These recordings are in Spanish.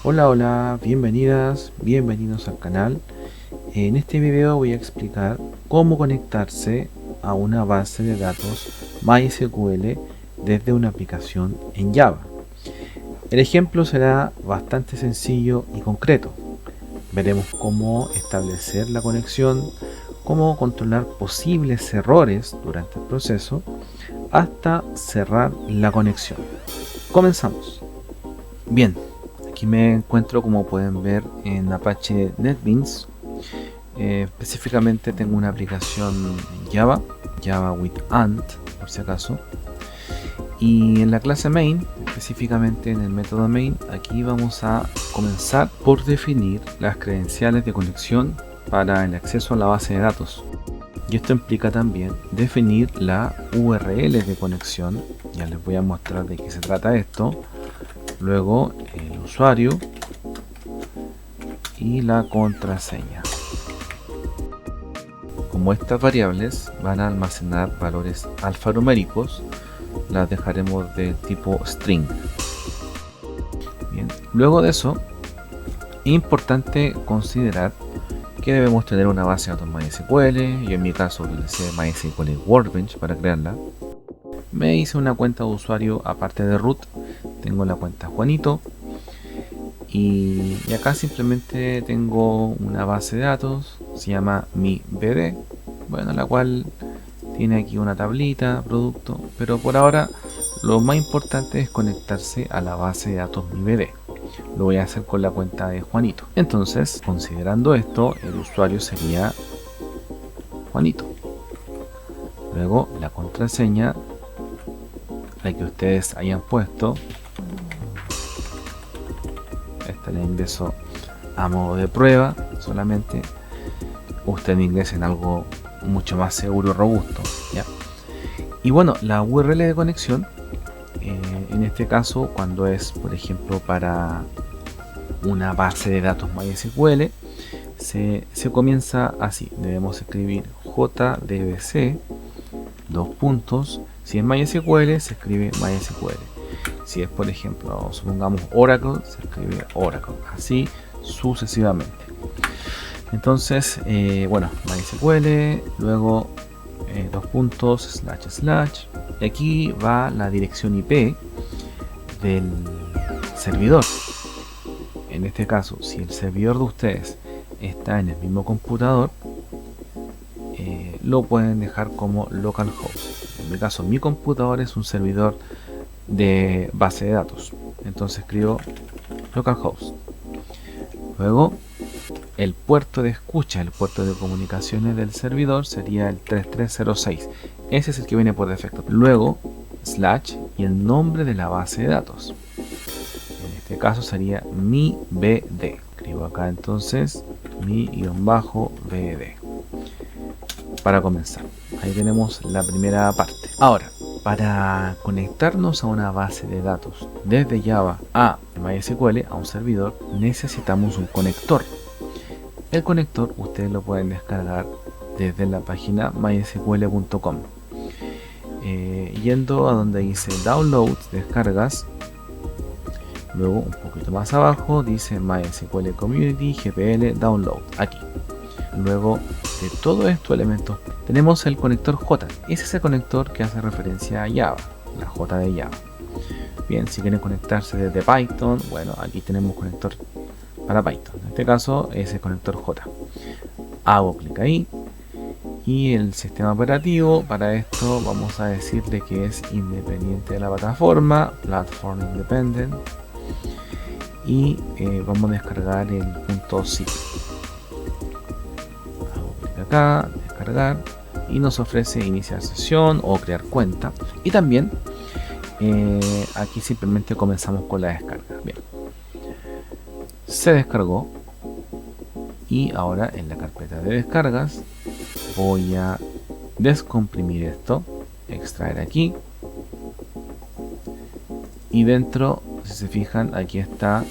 Hola, hola, bienvenidas, bienvenidos al canal. En este video voy a explicar cómo conectarse a una base de datos MySQL desde una aplicación en Java. El ejemplo será bastante sencillo y concreto. Veremos cómo establecer la conexión, cómo controlar posibles errores durante el proceso, hasta cerrar la conexión. Comenzamos. Bien, aquí me encuentro, como pueden ver, en Apache NetBeans. Específicamente tengo una aplicación en Java with Ant, por si acaso. Y en la clase main, específicamente en el método main, aquí vamos a comenzar por definir las credenciales de conexión para el acceso a la base de datos. Y esto implica también definir la URL de conexión. Ya les voy a mostrar de qué se trata esto. Luego el usuario y la contraseña. Como estas variables van a almacenar valores alfanuméricos, las dejaremos de tipo string. Bien, luego de eso, es importante considerar que debemos tener una base de datos MySQL. Yo en mi caso utilicé MySQL Workbench para crearla. Me hice una cuenta de usuario aparte de root. Tengo la cuenta Juanito. Y acá simplemente tengo una base de datos, se llama MiBD, bueno, la cual tiene aquí una tablita, producto, pero por ahora lo más importante es conectarse a la base de datos MiBD. Lo voy a hacer con la cuenta de Juanito. Entonces, considerando esto, el usuario sería Juanito. Luego la contraseña, la que ustedes hayan puesto. Esta la ingreso a modo de prueba, solamente ustedes ingresen algo mucho más seguro y robusto, ¿ya? Y bueno, la URL de conexión, en este caso, cuando es, por ejemplo, para una base de datos MySQL, se comienza así. Debemos escribir JDBC, dos puntos. Si es MySQL, se escribe MySQL. Si es, por ejemplo, supongamos Oracle, se escribe Oracle, así sucesivamente. Entonces, bueno, MySQL, luego dos puntos, // y aquí va la dirección IP del servidor. En este caso, si el servidor de ustedes está en el mismo computador, lo pueden dejar como localhost. En mi caso, mi computador es un servidor de base de datos, entonces escribo localhost. Luego el puerto de escucha, el puerto de comunicaciones del servidor sería el 3306, ese es el que viene por defecto. Luego / y el nombre de la base de datos, en este caso sería mi bd. Escribo acá entonces mi-bd para comenzar. Ahí tenemos la primera parte. Ahora, para conectarnos a una base de datos desde Java a MySQL, a un servidor, necesitamos un conector. El conector ustedes lo pueden descargar desde la página mysql.com. Yendo a donde dice Downloads, descargas, luego un poquito más abajo dice MySQL Community GPL Download, aquí. Luego de todos estos elementos tenemos el conector J. Ese es el conector que hace referencia a Java, la J de Java. Bien, si quieren conectarse desde Python, bueno, aquí tenemos conector para Python. En este caso es el conector J. Hago clic ahí y el sistema operativo, para esto vamos a decirle que es independiente de la plataforma, Platform Independent, y vamos a descargar el .zip. Hago clic acá, descargar, y nos ofrece iniciar sesión o crear cuenta. Y también aquí simplemente comenzamos con la descarga. Bien, se descargó y ahora en la carpeta de descargas voy a descomprimir esto, extraer aquí, y dentro, si se fijan, aquí está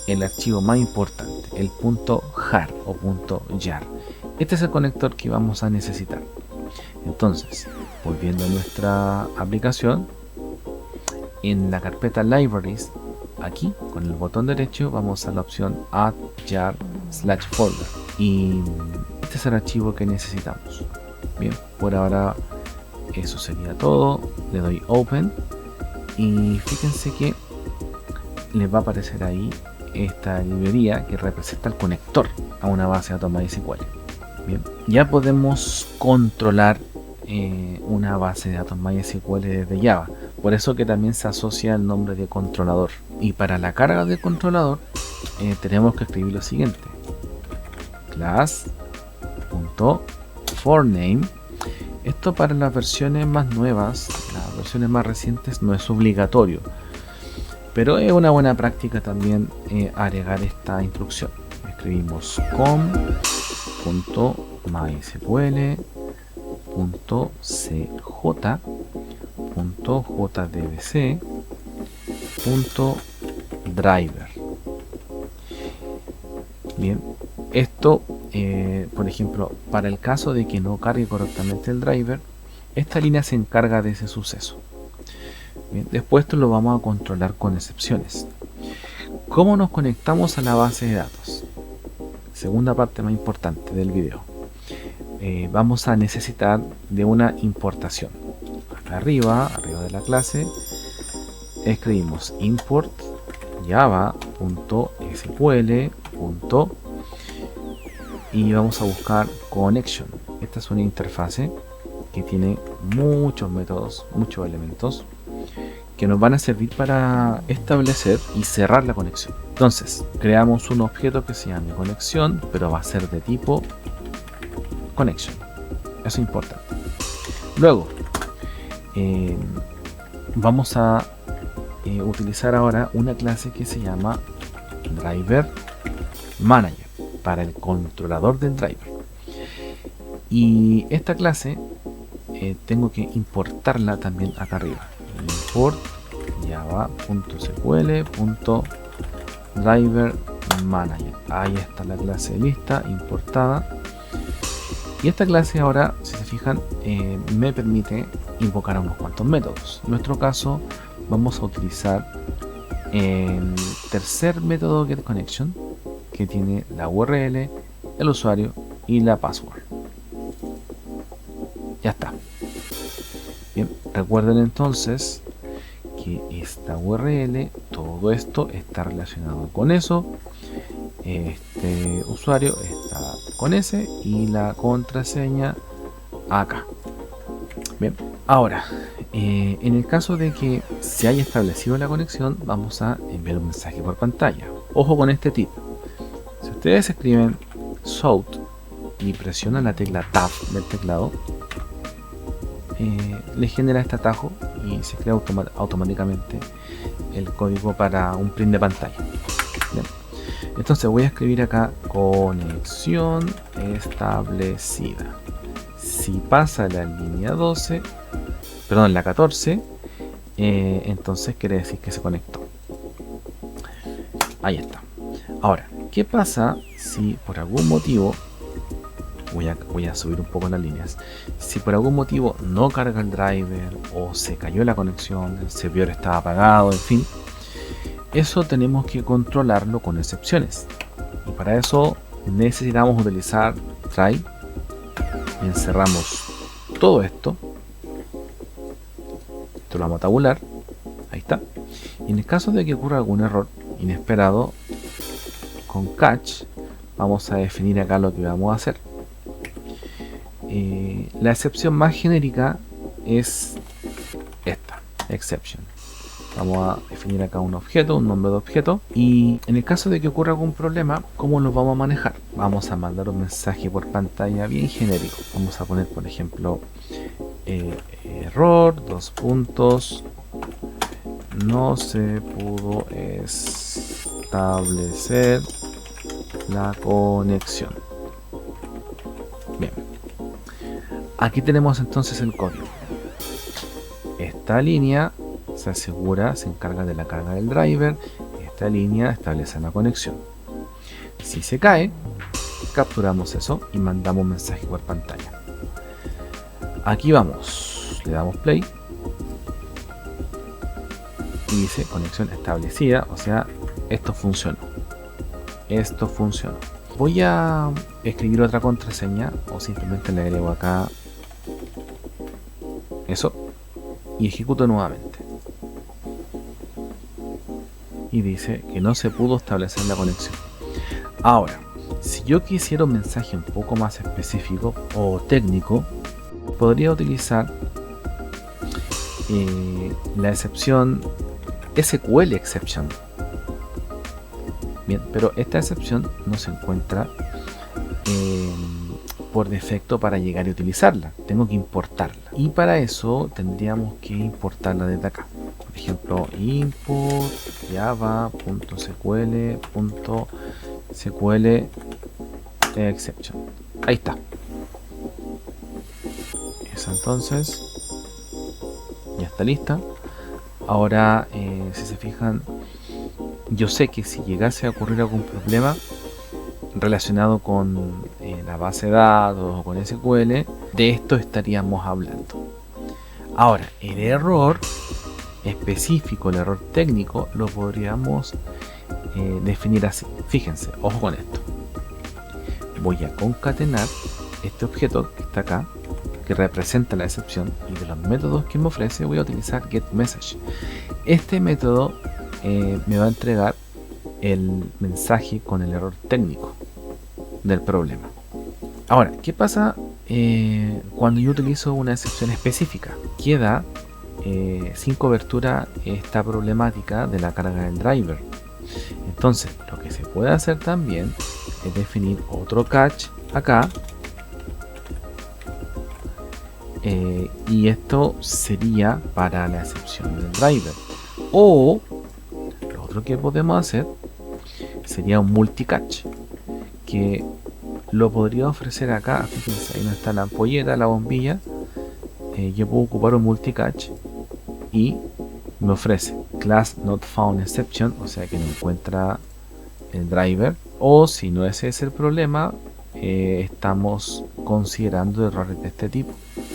el archivo más importante, el .jar o .jar. Este es el conector que vamos a necesitar. Entonces, volviendo a nuestra aplicación, en la carpeta Libraries aquí con el botón derecho vamos a la opción Add jar/folder y este es el archivo que necesitamos. Bien, por ahora eso sería todo. Le doy Open y fíjense que les va a aparecer ahí esta librería que representa el conector a una base de datos MySQL. Bien, ya podemos controlar una base de datos MySQL desde Java. Por eso que también se asocia el nombre de controlador. Y para la carga del controlador tenemos que escribir lo siguiente: class.forName. Esto para las versiones más nuevas, las versiones más recientes, no es obligatorio, pero es una buena práctica también agregar esta instrucción. Escribimos com.mysql.cj.jdbc.driver. Bien, esto por ejemplo, para el caso de que no cargue correctamente el driver, esta línea se encarga de ese suceso. Bien, después esto lo vamos a controlar con excepciones. ¿Cómo nos conectamos a la base de datos? Segunda parte más importante del video. Vamos a necesitar de una importación. Acá arriba de la clase, escribimos import java.sql. Y vamos a buscar connection. Esta es una interfase que tiene muchos métodos, muchos elementos que nos van a servir para establecer y cerrar la conexión. Entonces, creamos un objeto que se llame conexión, pero va a ser de tipo connection. Eso es importante. Luego, vamos a utilizar ahora una clase que se llama driver manager, para el controlador del driver. Y esta clase tengo que importarla también acá arriba. Import java.sql.driver manager. Ahí está la clase lista, importada. Y esta clase ahora, si se fijan, me permite invocar a unos cuantos métodos. En nuestro caso vamos a utilizar el tercer método getConnection, que tiene la URL, el usuario y la password. Ya está. Bien, recuerden entonces que esta URL, todo esto está relacionado con eso. Este usuario está con ese y la contraseña acá. Bien, ahora en el caso de que se haya establecido la conexión, vamos a enviar un mensaje por pantalla. Ojo con este tip. Si ustedes escriben South y presionan la tecla Tab del teclado, le genera este atajo y se crea automáticamente el código para un print de pantalla. Bien. Entonces voy a escribir acá conexión establecida. Si pasa la línea 12, perdón, la 14, entonces quiere decir que se conectó. Ahí está. Ahora, ¿qué pasa si por algún motivo, voy a subir un poco las líneas, si por algún motivo no carga el driver o se cayó la conexión, el servidor estaba apagado, en fin? Eso tenemos que controlarlo con excepciones. Y para eso necesitamos utilizar try. Y encerramos todo esto. Esto lo vamos a tabular. Ahí está. Y en el caso de que ocurra algún error inesperado, con catch vamos a definir acá lo que vamos a hacer. La excepción más genérica es esta, exception. Vamos a definir acá un objeto, un nombre de objeto, y en el caso de que ocurra algún problema, ¿cómo lo vamos a manejar? Vamos a mandar un mensaje por pantalla bien genérico. Vamos a poner, por ejemplo, error, no se pudo establecer la conexión. Bien, aquí tenemos entonces el código. Esta línea se asegura, se encarga de la carga del driver. Esta línea establece la conexión. Si se cae, capturamos eso y mandamos un mensaje por pantalla. Aquí vamos, le damos play aquí dice conexión establecida, o sea, esto funcionó. Esto funcionó. Voy a escribir otra contraseña o simplemente le agrego acá eso y ejecuto nuevamente. Y dice que no se pudo establecer la conexión. Ahora, si yo quisiera un mensaje un poco más específico o técnico, podría utilizar la excepción SQL exception. Bien, pero esta excepción no se encuentra por defecto para llegar y utilizarla. Tengo que importarla. Y para eso tendríamos que importarla desde acá. Por ejemplo, import java.sql.sql exception. Ahí está. Esa entonces ya está lista. Ahora, si se fijan, yo sé que si llegase a ocurrir algún problema relacionado con la base de datos o con SQL, de esto estaríamos hablando. Ahora, el error específico, el error técnico, lo podríamos definir así. Fíjense, ojo con esto. Voy a concatenar este objeto que está acá, que representa la excepción, y de los métodos que me ofrece voy a utilizar getMessage. Este método me va a entregar el mensaje con el error técnico del problema. Ahora, ¿qué pasa cuando yo utilizo una excepción específica? Queda sin cobertura esta problemática de la carga del driver. Entonces, lo que se puede hacer también es definir otro catch acá. Y esto sería para la excepción del driver. O lo otro que podemos hacer sería un multicatch, que lo podría ofrecer acá. Fíjense, ahí no está la ampolleta, la bombilla. Yo puedo ocupar un multicatch y me ofrece class not found exception, o sea que no encuentra el driver, o si no ese es el problema, estamos considerando errores de este tipo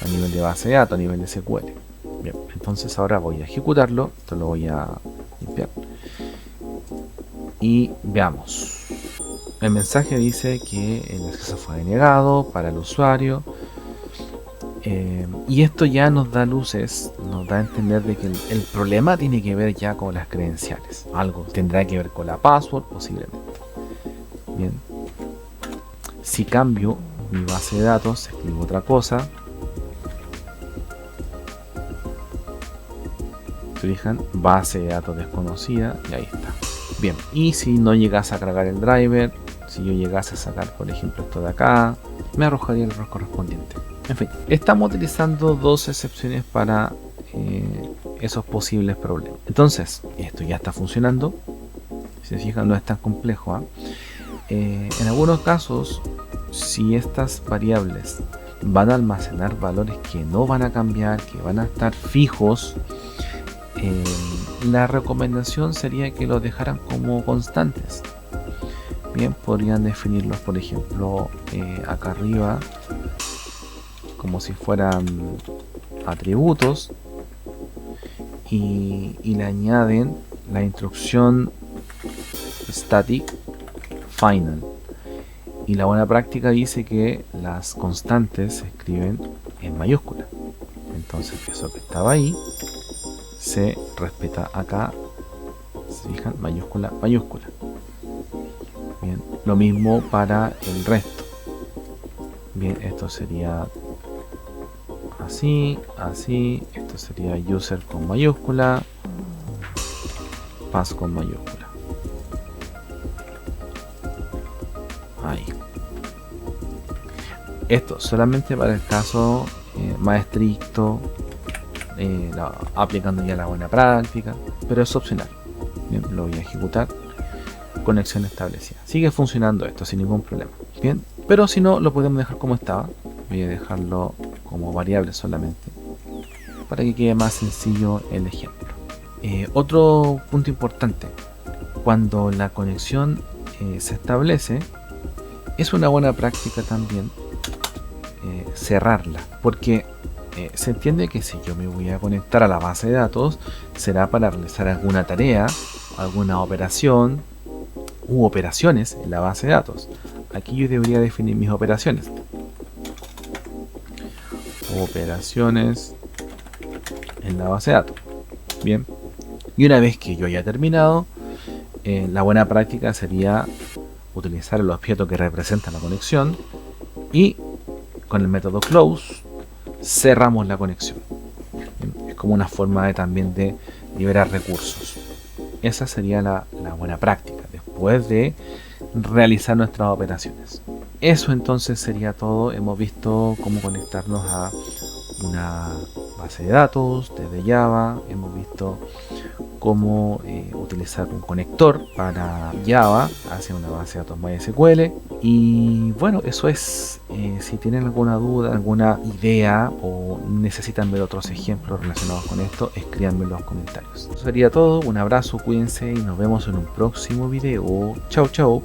a nivel de base de datos, a nivel de SQL. Bien, entonces ahora voy a ejecutarlo. Esto lo voy a limpiar y veamos. El mensaje dice que el acceso fue denegado para el usuario, y esto ya nos da luces, nos da a entender de que el problema tiene que ver ya con las credenciales. Algo tendrá que ver con la password posiblemente. Bien, si cambio mi base de datos, escribo otra cosa. Se fijan, base de datos desconocida, y ahí está. Bien, y si no llegase a cargar el driver, si yo llegase a sacar por ejemplo esto de acá, me arrojaría el error correspondiente. En fin, estamos utilizando dos excepciones para esos posibles problemas. Entonces, esto ya está funcionando. Si se fijan, no es tan complejo, ¿eh? En algunos casos, si estas variables van a almacenar valores que no van a cambiar, que van a estar fijos, la recomendación sería que los dejaran como constantes. Bien, podrían definirlos, por ejemplo, acá arriba, como si fueran atributos, y le añaden la instrucción static final. Y la buena práctica dice que las constantes se escriben en mayúscula. Entonces eso que estaba ahí se respeta acá. Se fijan, mayúscula, mayúscula. Bien, lo mismo para el resto. Bien, esto sería así, así. Esto sería user con mayúscula, pass con mayúscula. Ahí. Esto solamente para el caso más estricto, aplicando ya la buena práctica, pero es opcional. Bien, lo voy a ejecutar. Conexión establecida. Sigue funcionando esto sin ningún problema. Bien, pero si no, lo podemos dejar como estaba. Voy a dejarlo como variable solamente para que quede más sencillo el ejemplo. Otro punto importante: cuando la conexión se establece, es una buena práctica también cerrarla, porque se entiende que si yo me voy a conectar a la base de datos, será para realizar alguna tarea, alguna operación u operaciones en la base de datos. Aquí yo debería definir mis operaciones. Operaciones en la base de datos. Bien. Y una vez que yo haya terminado, la buena práctica sería utilizar el objeto que representa la conexión y con el método close cerramos la conexión. Bien. Es como una forma también de liberar recursos. Esa sería la buena práctica después de realizar nuestras operaciones. Eso entonces sería todo. Hemos visto cómo conectarnos a una base de datos desde Java. Hemos visto cómo utilizar un conector para Java hacia una base de datos MySQL. Y bueno, eso es. Si tienen alguna duda, alguna idea o necesitan ver otros ejemplos relacionados con esto, escríbanme en los comentarios. Eso sería todo. Un abrazo, cuídense y nos vemos en un próximo video. Chau, chau.